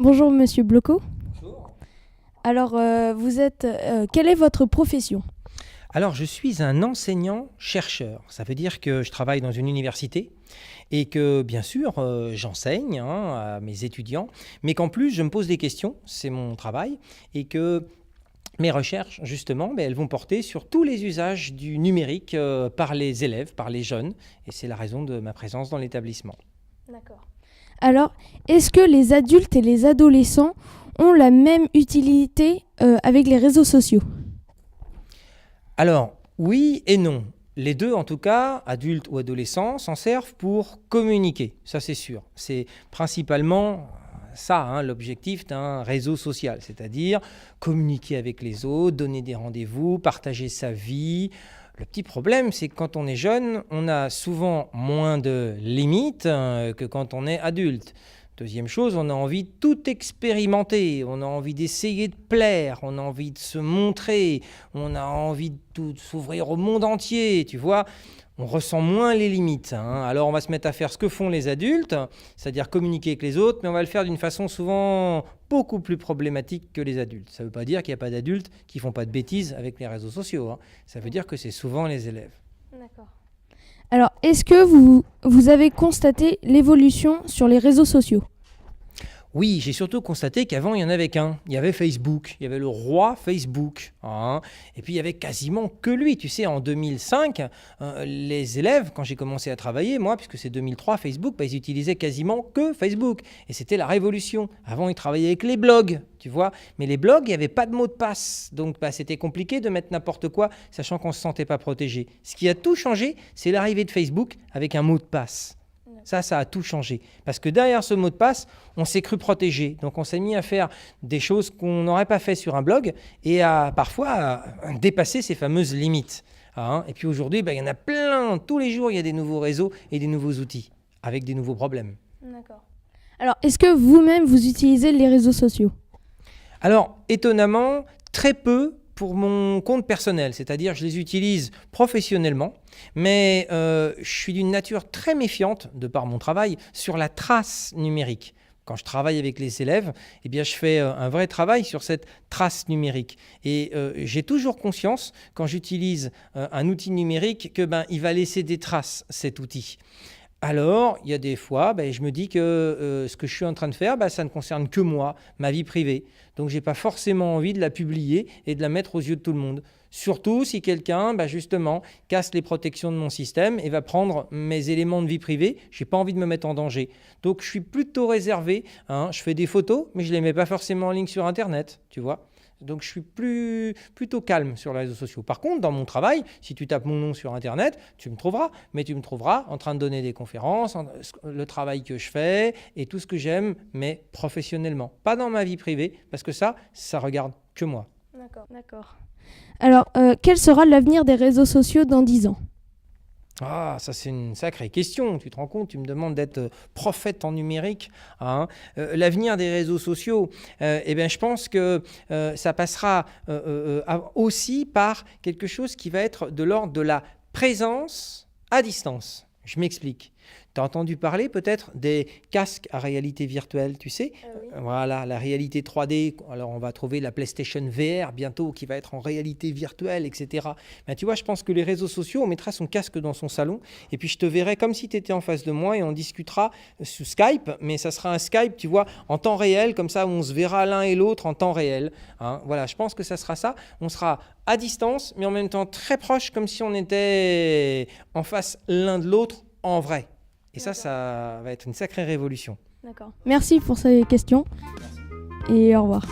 Bonjour Monsieur Bloco. Bonjour. Alors, quelle est votre profession? Alors, je suis un enseignant-chercheur. Ça veut dire que je travaille dans une université et que, bien sûr, j'enseigne à mes étudiants, mais qu'en plus, je me pose des questions, c'est mon travail, et que mes recherches, justement, elles vont porter sur tous les usages du numérique par les élèves, par les jeunes, et c'est la raison de ma présence dans l'établissement. D'accord. Alors, est-ce que les adultes et les adolescents ont la même utilité avec les réseaux sociaux? Alors, oui et non. Les deux, en tout cas, adultes ou adolescents, s'en servent pour communiquer, ça c'est sûr. C'est principalement ça, l'objectif d'un réseau social, c'est-à-dire communiquer avec les autres, donner des rendez-vous, partager sa vie. Le petit problème, c'est que quand on est jeune, on a souvent moins de limites que quand on est adulte. Deuxième chose, on a envie de tout expérimenter, on a envie d'essayer de plaire, on a envie de se montrer, on a envie de tout s'ouvrir au monde entier, tu vois. On ressent moins les limites. Alors on va se mettre à faire ce que font les adultes, c'est-à-dire communiquer avec les autres, mais on va le faire d'une façon souvent beaucoup plus problématique que les adultes. Ça ne veut pas dire qu'il n'y a pas d'adultes qui ne font pas de bêtises avec les réseaux sociaux. Ça veut dire que c'est souvent les élèves. D'accord. Alors, est-ce que vous avez constaté l'évolution sur les réseaux sociaux? Oui, j'ai surtout constaté qu'avant, il n'y en avait qu'un. Il y avait Facebook, il y avait le roi Facebook. Et puis, il y avait quasiment que lui. Tu sais, en 2005, les élèves, quand j'ai commencé à travailler, moi, puisque c'est 2003, Facebook, ils utilisaient quasiment que Facebook. Et c'était la révolution. Avant, ils travaillaient avec les blogs, tu vois. Mais les blogs, il n'y avait pas de mot de passe. Donc, c'était compliqué de mettre n'importe quoi, sachant qu'on ne se sentait pas protégé. Ce qui a tout changé, c'est l'arrivée de Facebook avec un mot de passe. Ça a tout changé. Parce que derrière ce mot de passe, on s'est cru protégé. Donc on s'est mis à faire des choses qu'on n'aurait pas fait sur un blog et parfois à dépasser ces fameuses limites. Et puis aujourd'hui, il y en a plein. Tous les jours, il y a des nouveaux réseaux et des nouveaux outils avec des nouveaux problèmes. D'accord. Alors, est-ce que vous-même, vous utilisez les réseaux sociaux? Alors, étonnamment, très peu pour mon compte personnel, c'est-à-dire je les utilise professionnellement, mais je suis d'une nature très méfiante, de par mon travail, sur la trace numérique. Quand je travaille avec les élèves, je fais un vrai travail sur cette trace numérique. Et j'ai toujours conscience, quand j'utilise un outil numérique, qu'il va laisser des traces, cet outil. Alors, il y a des fois, je me dis que ce que je suis en train de faire, ça ne concerne que moi, ma vie privée. Donc, je n'ai pas forcément envie de la publier et de la mettre aux yeux de tout le monde. Surtout si quelqu'un, justement, casse les protections de mon système et va prendre mes éléments de vie privée. Je n'ai pas envie de me mettre en danger. Donc, je suis plutôt réservé. Je fais des photos, mais je ne les mets pas forcément en ligne sur Internet, tu vois. Donc, je suis plutôt calme sur les réseaux sociaux. Par contre, dans mon travail, si tu tapes mon nom sur Internet, tu me trouveras. Mais tu me trouveras en train de donner des conférences, le travail que je fais et tout ce que j'aime, mais professionnellement. Pas dans ma vie privée, parce que ça regarde que moi. D'accord. Alors, quel sera l'avenir des réseaux sociaux dans 10 ans? Ah, ça c'est une sacrée question. Tu te rends compte, tu me demandes d'être prophète en numérique. L'avenir des réseaux sociaux, je pense que ça passera aussi par quelque chose qui va être de l'ordre de la présence à distance. Je m'explique. Tu as entendu parler peut-être des casques à réalité virtuelle, tu sais? Oui. Voilà, la réalité 3D. Alors, on va trouver la PlayStation VR bientôt qui va être en réalité virtuelle, etc. Tu vois, je pense que les réseaux sociaux, on mettra son casque dans son salon et puis je te verrai comme si tu étais en face de moi et on discutera sous Skype, mais ça sera un Skype, tu vois, en temps réel, comme ça, où on se verra l'un et l'autre en temps réel. Voilà, je pense que ça sera ça. On sera à distance, mais en même temps très proche, comme si on était en face l'un de l'autre en vrai. Et ça va être une sacrée révolution. D'accord. Merci pour ces questions et au revoir.